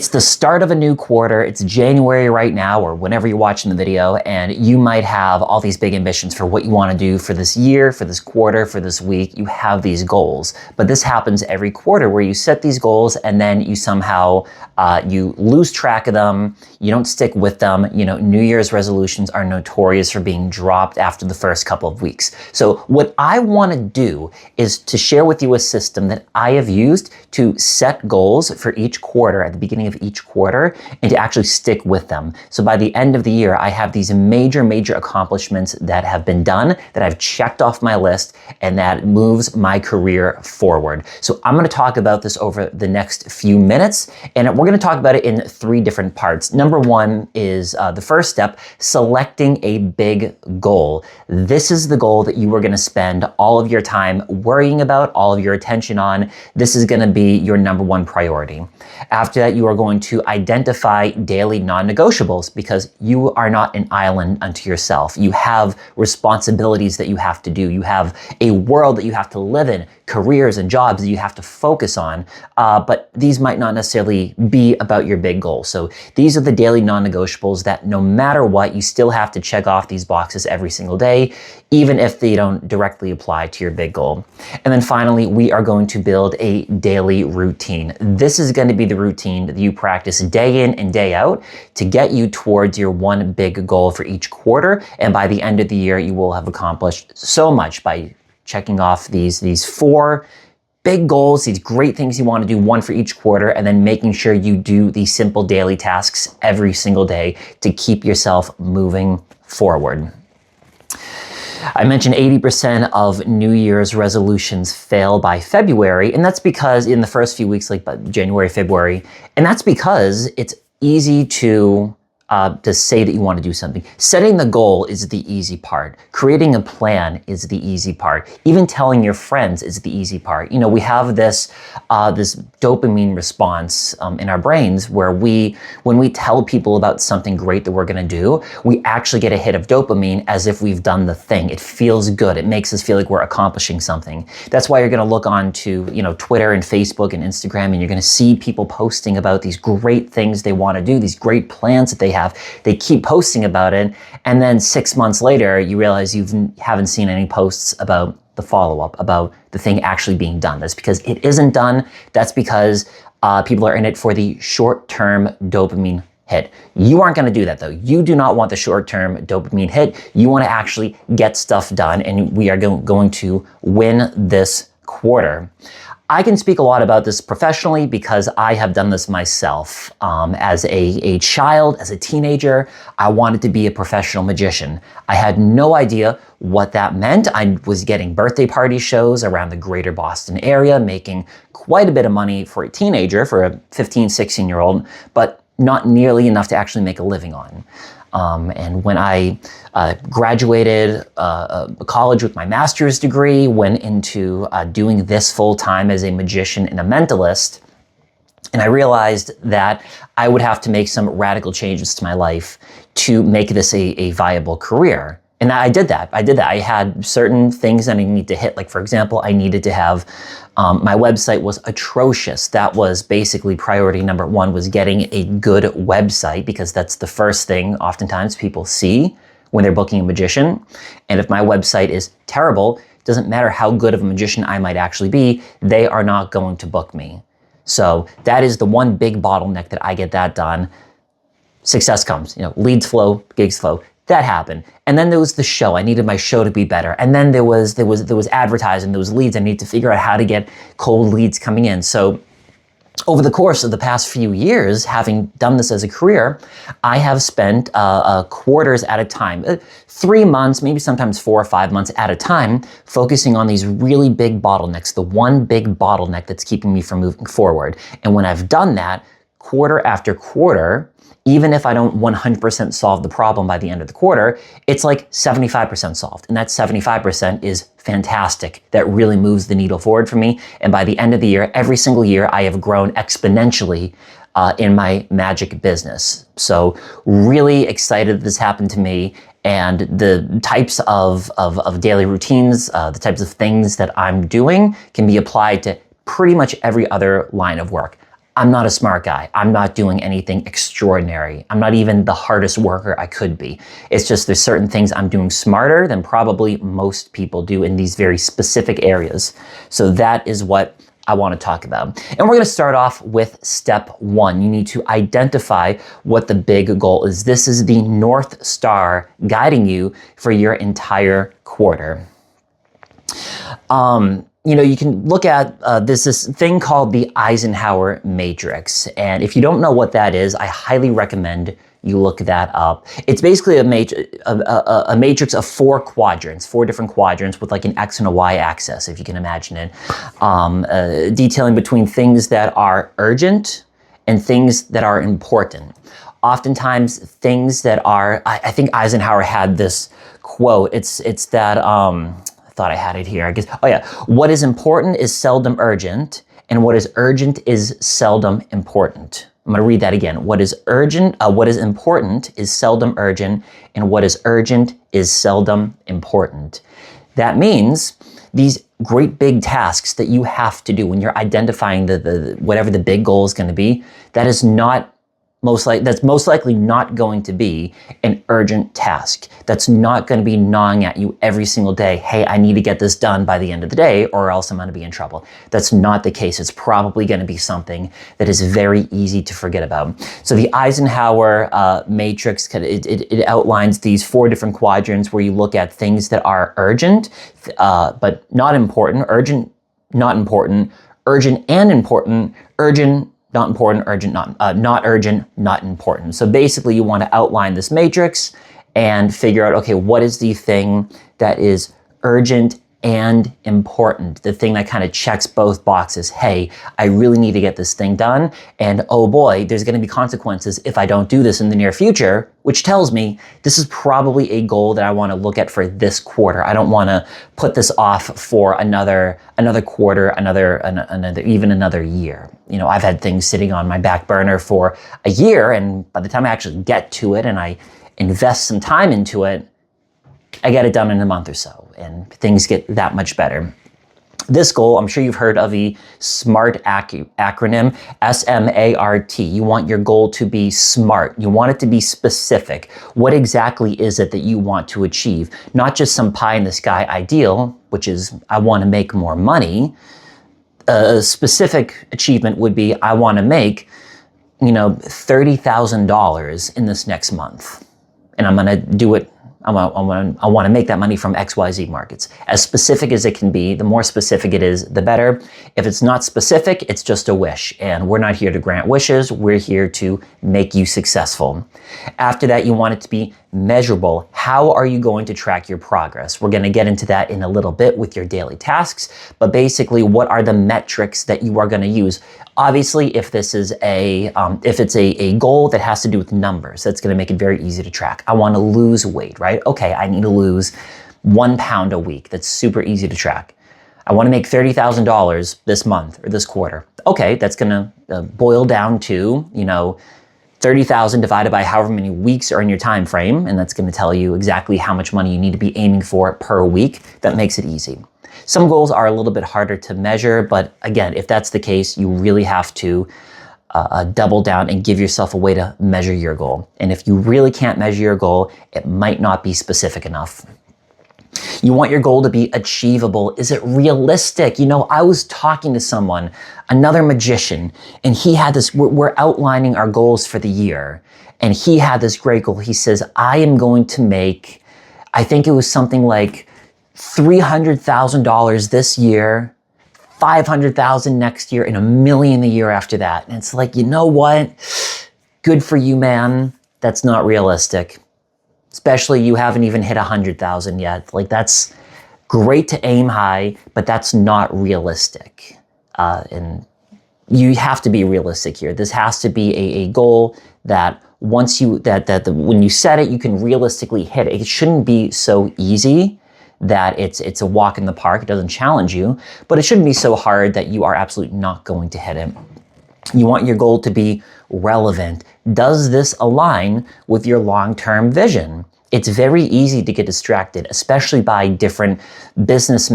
It's the start of a new quarter. It's January right now, or whenever you're watching the video, and you might have all these big ambitions for what you want to do for this year, for this quarter, for this week. You have these goals, but this happens every quarter where you set these goals and then you somehow you lose track of them. You don't stick with them. You know, New Year's resolutions are notorious for being dropped after the first couple of weeks. So what I want to do is to share with you a system that I have used to set goals for each quarter at the beginning of each quarter and to actually stick with them. So by the end of the year, I have these major accomplishments that have been done, that I've checked off my list, and that moves my career forward. So I'm going to talk about this over the next few minutes, and we're going to talk about it in 3 different parts. Number 1 is the first step, selecting a big goal. This is the goal that you are going to spend all of your time worrying about, all of your attention on. This is going to be your number 1 priority. After that, you are going to identify daily non-negotiables, because you are not an island unto yourself. You have responsibilities that you have to do. You have a world that you have to live in, careers and jobs that you have to focus on, but these might not necessarily be about your big goal. So these are the daily non-negotiables that no matter what, you still have to check off these boxes every single day, even if they don't directly apply to your big goal. And then finally, we are going to build a daily routine. This is going to be the routine that you practice day in and day out to get you towards your one big goal for each quarter. And by the end of the year, you will have accomplished so much by checking off these 4 big goals, these great things you want to do, one for each quarter, and then making sure you do these simple daily tasks every single day to keep yourself moving forward. I mentioned 80% of New Year's resolutions fail by February, and that's because in the first few weeks, like January, February, and that's because it's easy to say that you want to do something. Setting the goal is the easy part. Creating a plan is the easy part. Even telling your friends is the easy part. You know, we have this dopamine response in our brains where when we tell people about something great that we're going to do, we actually get a hit of dopamine as if we've done the thing. It feels good. It makes us feel like we're accomplishing something. That's why you're going to look onto, Twitter and Facebook and Instagram, and you're going to see people posting about these great things they want to do, these great plans that they have. They keep posting about it, and then 6 months later, you realize you haven't seen any posts about the follow-up, about the thing actually being done. That's because it isn't done. That's because people are in it for the short-term dopamine hit. You aren't going to do that, though. You do not want the short-term dopamine hit. You want to actually get stuff done, and we are going to win this quarter. I can speak a lot about this professionally because I have done this myself. As a child, as a teenager, I wanted to be a professional magician. I had no idea what that meant. I was getting birthday party shows around the greater Boston area, making quite a bit of money for a teenager, for a 15, 16-year-old, but not nearly enough to actually make a living on. And when I graduated college with my master's degree, went into doing this full time as a magician and a mentalist, and I realized that I would have to make some radical changes to my life to make this a viable career. And I did that. I had certain things that I needed to hit. Like, for example, I needed to have, my website was atrocious. That was basically priority number 1, was getting a good website, because that's the first thing oftentimes people see when they're booking a magician. And if my website is terrible, it doesn't matter how good of a magician I might actually be, they are not going to book me. So that is the one big bottleneck that I get that done. Success comes, leads flow, gigs flow. That happened. And then there was the show. I needed my show to be better. And then there was advertising, there was leads. I needed to figure out how to get cold leads coming in. So over the course of the past few years, having done this as a career, I have spent quarters at a time, 3 months, maybe sometimes 4 or 5 months at a time, focusing on these really big bottlenecks, the one big bottleneck that's keeping me from moving forward. And when I've done that, quarter after quarter, even if I don't 100% solve the problem by the end of the quarter, it's like 75% solved. And that 75% is fantastic. That really moves the needle forward for me. And by the end of the year, every single year, I have grown exponentially in my magic business. So really excited that this happened to me. And the types of daily routines, the types of things that I'm doing can be applied to pretty much every other line of work. I'm not a smart guy. I'm not doing anything extraordinary. I'm not even the hardest worker I could be. It's just there's certain things I'm doing smarter than probably most people do in these very specific areas. So that is what I want to talk about. And we're going to start off with step one. You need to identify what the big goal is. This is the North Star guiding you for your entire quarter. You can look at this thing called the Eisenhower matrix. And if you don't know what that is, I highly recommend you look that up. It's basically a matrix of four different quadrants with like an X and a Y axis, if you can imagine it, detailing between things that are urgent and things that are important. Oftentimes things that are, I think Eisenhower had this quote, it's that, I thought I had it here, I guess. Oh yeah, what is important is seldom urgent, and what is urgent is seldom important. I'm going to read that again. What is important is seldom urgent, and what is urgent is seldom important. That means these great big tasks that you have to do when you're identifying the whatever the big goal is going to be, that's most likely not going to be an urgent task. That's not going to be gnawing at you every single day. Hey, I need to get this done by the end of the day or else I'm going to be in trouble. That's not the case. It's probably going to be something that is very easy to forget about. So the Eisenhower matrix, it outlines these four different quadrants where you look at things that are urgent, but not important, urgent, not important, urgent and important, urgent, not important, urgent, not urgent, not important. So basically you want to outline this matrix and figure out, okay, what is the thing that is urgent and important? The thing that kind of checks both boxes. Hey, I really need to get this thing done. And oh boy, there's going to be consequences if I don't do this in the near future, which tells me this is probably a goal that I want to look at for this quarter. I don't want to put this off for another quarter, even another year. I've had things sitting on my back burner for a year, and by the time I actually get to it and I invest some time into it, I get it done in a month or so, and things get that much better. This goal, I'm sure you've heard of the SMART acronym, S-M-A-R-T. You want your goal to be SMART. You want it to be specific. What exactly is it that you want to achieve? Not just some pie-in-the-sky ideal, which is, I want to make more money. A specific achievement would be, I want to make, $30,000 in this next month. And I'm going to do it. I want to make that money from XYZ markets. As specific as it can be, the more specific it is, the better. If it's not specific, it's just a wish. And we're not here to grant wishes. We're here to make you successful. After that, you want it to be measurable. How are you going to track your progress? We're going to get into that in a little bit with your daily tasks. But basically, what are the metrics that you are going to use? Obviously, if it's a goal that has to do with numbers, that's going to make it very easy to track. I want to lose weight, right? Okay, I need to lose 1 pound a week. That's super easy to track. I want to make $30,000 this month or this quarter. Okay, that's going to boil down to, 30,000 divided by however many weeks are in your time frame, and that's going to tell you exactly how much money you need to be aiming for per week. That makes it easy. Some goals are a little bit harder to measure, but again, if that's the case, you really have to double down and give yourself a way to measure your goal. And if you really can't measure your goal, it might not be specific enough. You want your goal to be achievable. Is it realistic? I was talking to someone, another magician, and he had this, we're outlining our goals for the year. And he had this great goal. He says, I am going to make, I think it was something like $300,000 this year, $500,000 next year, and $1 million the year after that. And it's like, you know what? Good for you, man. That's not realistic. Especially you haven't even hit 100,000 yet. Like, that's great to aim high, but that's not realistic. And you have to be realistic here. This has to be a goal that when you set it, you can realistically hit it. It shouldn't be so easy that it's a walk in the park. It doesn't challenge you, but it shouldn't be so hard that you are absolutely not going to hit it. You want your goal to be relevant. Does this align with your long-term vision? it's very easy to get distracted, especially by different business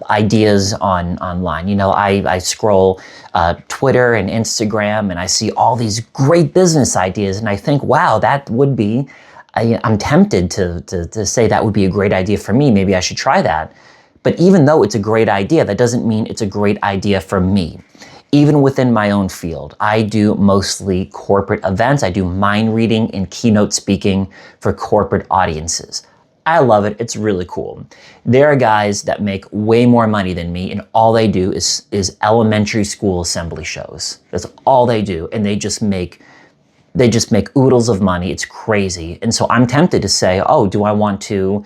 ideas online. You know, I scroll Twitter and Instagram, and I see all these great business ideas, and I think, wow, that would be, I'm tempted to say that would be a great idea for me. Maybe I should try that. But even though it's a great idea, that doesn't mean it's a great idea for me. Even within my own field, I do mostly corporate events. I do mind reading and keynote speaking for corporate audiences. I love it. It's really cool. There are guys that make way more money than me, and all they do is elementary school assembly shows. That's all they do, and they just make oodles of money. It's crazy. And so I'm tempted to say, oh, do I want to,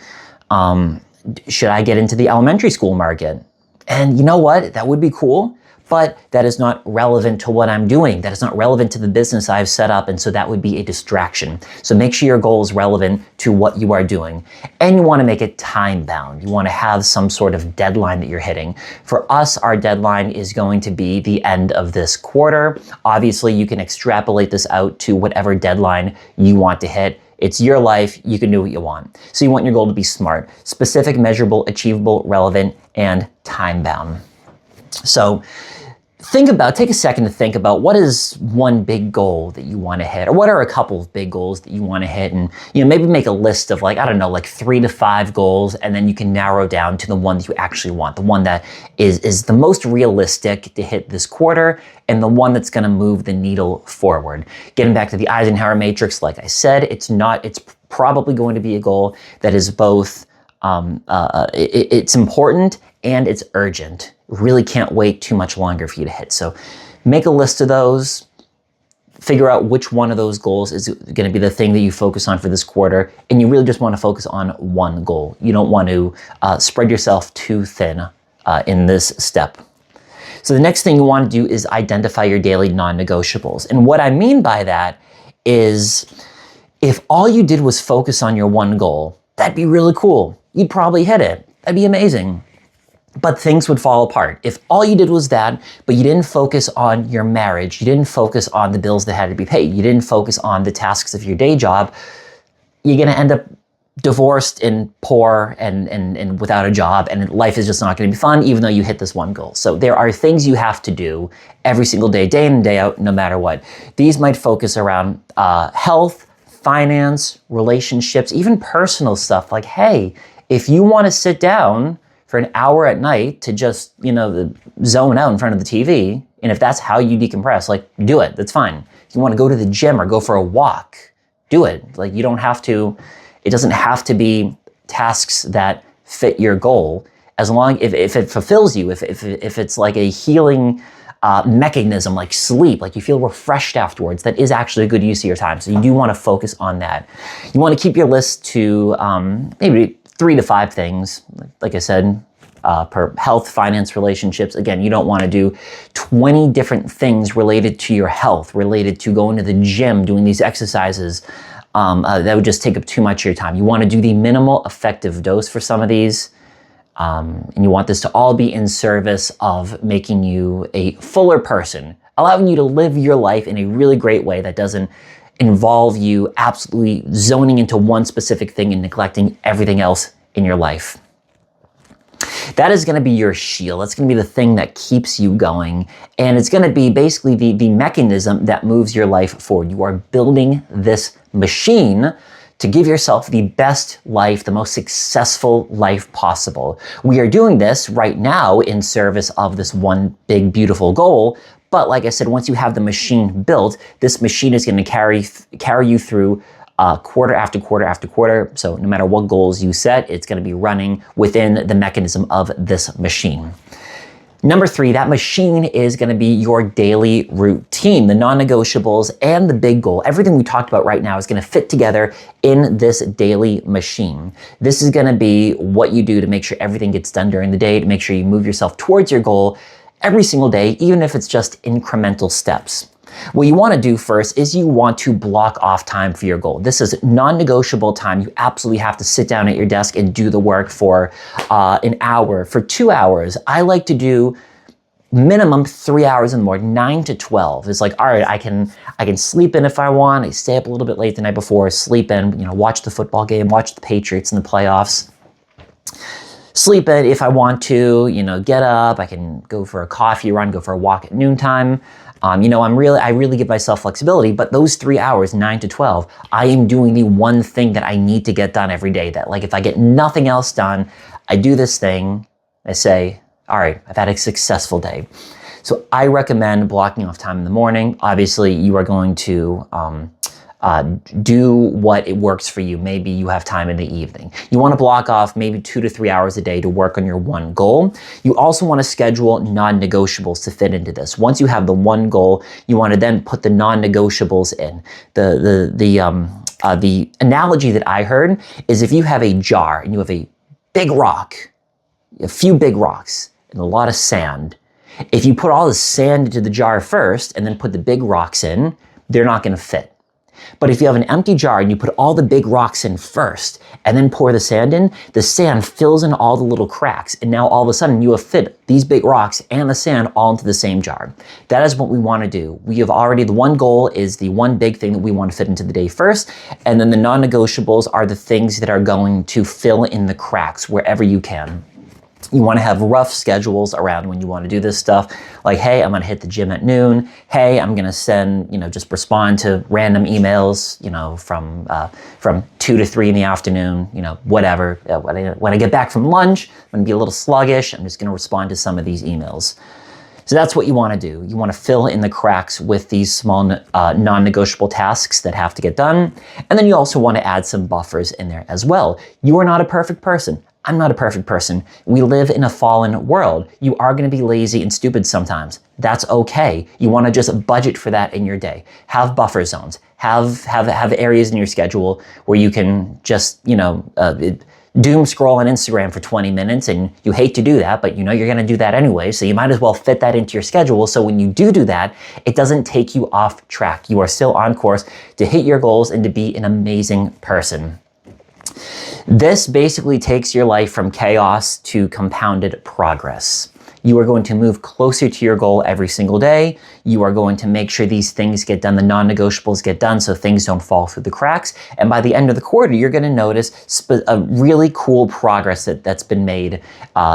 should I get into the elementary school market? And you know what? That would be cool, but that is not relevant to what I'm doing. That is not relevant to the business I've set up, and so that would be a distraction. So make sure your goal is relevant to what you are doing, and you want to make it time-bound. You want to have some sort of deadline that you're hitting. For us, our deadline is going to be the end of this quarter. Obviously, you can extrapolate this out to whatever deadline you want to hit. It's your life. You can do what you want. So you want your goal to be SMART: specific, measurable, achievable, relevant, and time-bound. So take a second to think about what is one big goal that you want to hit, or what are a couple of big goals that you want to hit, and maybe make a list of like 3 to 5 goals, and then you can narrow down to the one that you actually want, the one that is the most realistic to hit this quarter, and the one that's going to move the needle forward. Getting back to the Eisenhower matrix, like I said, it's probably going to be a goal that is both it's important and it's urgent. Really can't wait too much longer for you to hit. So make a list of those, figure out which one of those goals is going to be the thing that you focus on for this quarter, and you really just want to focus on one goal. You don't want to spread yourself too thin in this step. So the next thing you want to do is identify your daily non-negotiables. And what I mean by that is, if all you did was focus on your one goal, that'd be really cool. You'd probably hit it. That'd be amazing. But things would fall apart. If all you did was that, but you didn't focus on your marriage, you didn't focus on the bills that had to be paid, you didn't focus on the tasks of your day job, you're going to end up divorced and poor and without a job, and life is just not going to be fun, even though you hit this one goal. So there are things you have to do every single day, day in and day out, no matter what. These might focus around health, finance, relationships, even personal stuff. Like, hey, if you want to sit down for an hour at night to just, zone out in front of the TV, and if that's how you decompress, like, do it. That's fine. If you want to go to the gym or go for a walk, do it. Like, it doesn't have to be tasks that fit your goal, as long if it fulfills you, if it's like a healing mechanism, like sleep, like you feel refreshed afterwards, that is actually a good use of your time. So you do want to focus on that. You want to keep your list to maybe 3 to 5 things, like I said, per health, finance, relationships. Again, you don't want to do 20 different things related to your health, related to going to the gym, doing these exercises. That would just take up too much of your time. You want to do the minimal effective dose for some of these. And you want this to all be in service of making you a fuller person, allowing you to live your life in a really great way that doesn't involve you absolutely zoning into one specific thing and neglecting everything else in your life. That is going to be your shield. That's going to be the thing that keeps you going. And it's going to be basically the mechanism that moves your life forward. You are building this machine to give yourself the best life, the most successful life possible. We are doing this right now in service of this one big, beautiful goal. But like I said, once you have the machine built, this machine is going to carry you through quarter after quarter after quarter. So no matter what goals you set, it's going to be running within the mechanism of this machine. Number 3, that machine is going to be your daily routine, the non-negotiables and the big goal. Everything we talked about right now is going to fit together in this daily machine. This is going to be what you do to make sure everything gets done during the day, to make sure you move yourself towards your goal every single day, even if it's just incremental steps. What you want to do first is you want to block off time for your goal. This is non-negotiable time. You absolutely have to sit down at your desk and do the work for an hour, for 2 hours. I like to do minimum 3 hours in the morning, 9 to 12. It's like, all right, I can sleep in if I want. I stay up a little bit late the night before, sleep in, watch the football game, watch the Patriots in the playoffs. Sleep in if I want to, get up. I can go for a coffee run, go for a walk at noontime. I really give myself flexibility, but those 3 hours, 9 to 12, I am doing the one thing that I need to get done every day. That, like, if I get nothing else done, I do this thing. I say, all right, I've had a successful day. So I recommend blocking off time in the morning. Obviously, you are going to do what it works for you. Maybe you have time in the evening. You want to block off maybe 2 to 3 hours a day to work on your one goal. You also want to schedule non-negotiables to fit into this. Once you have the one goal, you want to then put the non-negotiables in. The analogy that I heard is if you have a jar and you have a big rock, a few big rocks, and a lot of sand. If you put all the sand into the jar first and then put the big rocks in, they're not going to fit. But if you have an empty jar and you put all the big rocks in first and then pour the sand in, the sand fills in all the little cracks. And now all of a sudden you have fit these big rocks and the sand all into the same jar. That is what we want to do. We have already, the one goal is the one big thing that we want to fit into the day first. And then the non-negotiables are the things that are going to fill in the cracks wherever you can. You want to have rough schedules around when you want to do this stuff. Like, hey, I'm going to hit the gym at noon. Hey, I'm going to send, just respond to random emails, from 2 to 3 in the afternoon, whatever. When I get back from lunch, I'm going to be a little sluggish. I'm just going to respond to some of these emails. So that's what you want to do. You want to fill in the cracks with these small non-negotiable tasks that have to get done. And then you also want to add some buffers in there as well. You are not a perfect person. I'm not a perfect person. We live in a fallen world. You are going to be lazy and stupid sometimes. That's okay. You want to just budget for that in your day. Have buffer zones. Have areas in your schedule where you can just, doom scroll on Instagram for 20 minutes, and you hate to do that, but you're going to do that anyway, so you might as well fit that into your schedule so when you do that, it doesn't take you off track. You are still on course to hit your goals and to be an amazing person. This basically takes your life from chaos to compounded progress. You are going to move closer to your goal every single day. You are going to make sure these things get done, the non-negotiables get done so things don't fall through the cracks. And by the end of the quarter, you're going to notice a really cool progress that's been made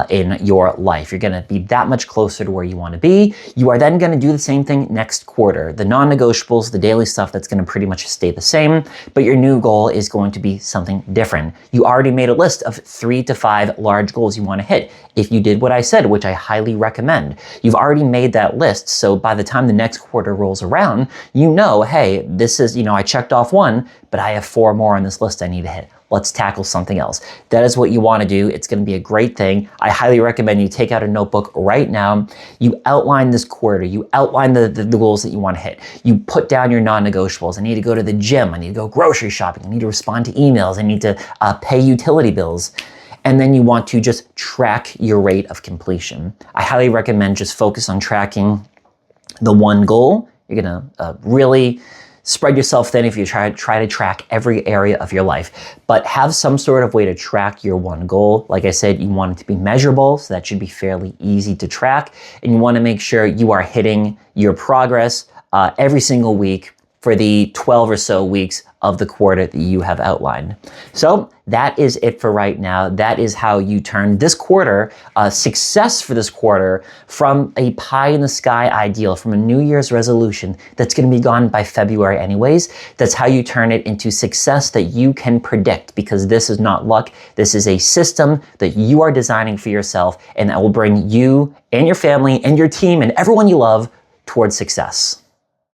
in your life. You're going to be that much closer to where you want to be. You are then going to do the same thing next quarter. The non-negotiables, the daily stuff, that's going to pretty much stay the same, but your new goal is going to be something different. You already made a list of 3 to 5 large goals you want to hit. If you did what I said, which I highly recommend, you've already made that list. So by the time the next quarter rolls around, hey, this is, I checked off 1, but I have 4 more on this list I need to hit. Let's tackle something else. That is what you want to do. It's going to be a great thing. I highly recommend you take out a notebook right now. You outline this quarter. You outline the goals that you want to hit. You put down your non-negotiables. I need to go to the gym. I need to go grocery shopping. I need to respond to emails. I need to pay utility bills. And then you want to just track your rate of completion. I highly recommend just focus on tracking the one goal. You're going to really spread yourself thin if you try to track every area of your life, but have some sort of way to track your one goal. Like I said, you want it to be measurable, so that should be fairly easy to track. And you want to make sure you are hitting your progress every single week for the 12 or so weeks of the quarter that you have outlined. So that is it for right now. That is how you turn this quarter, success for this quarter, from a pie in the sky ideal, from a New Year's resolution that's going to be gone by February anyways. That's how you turn it into success that you can predict, because this is not luck. This is a system that you are designing for yourself, and that will bring you and your family and your team and everyone you love towards success.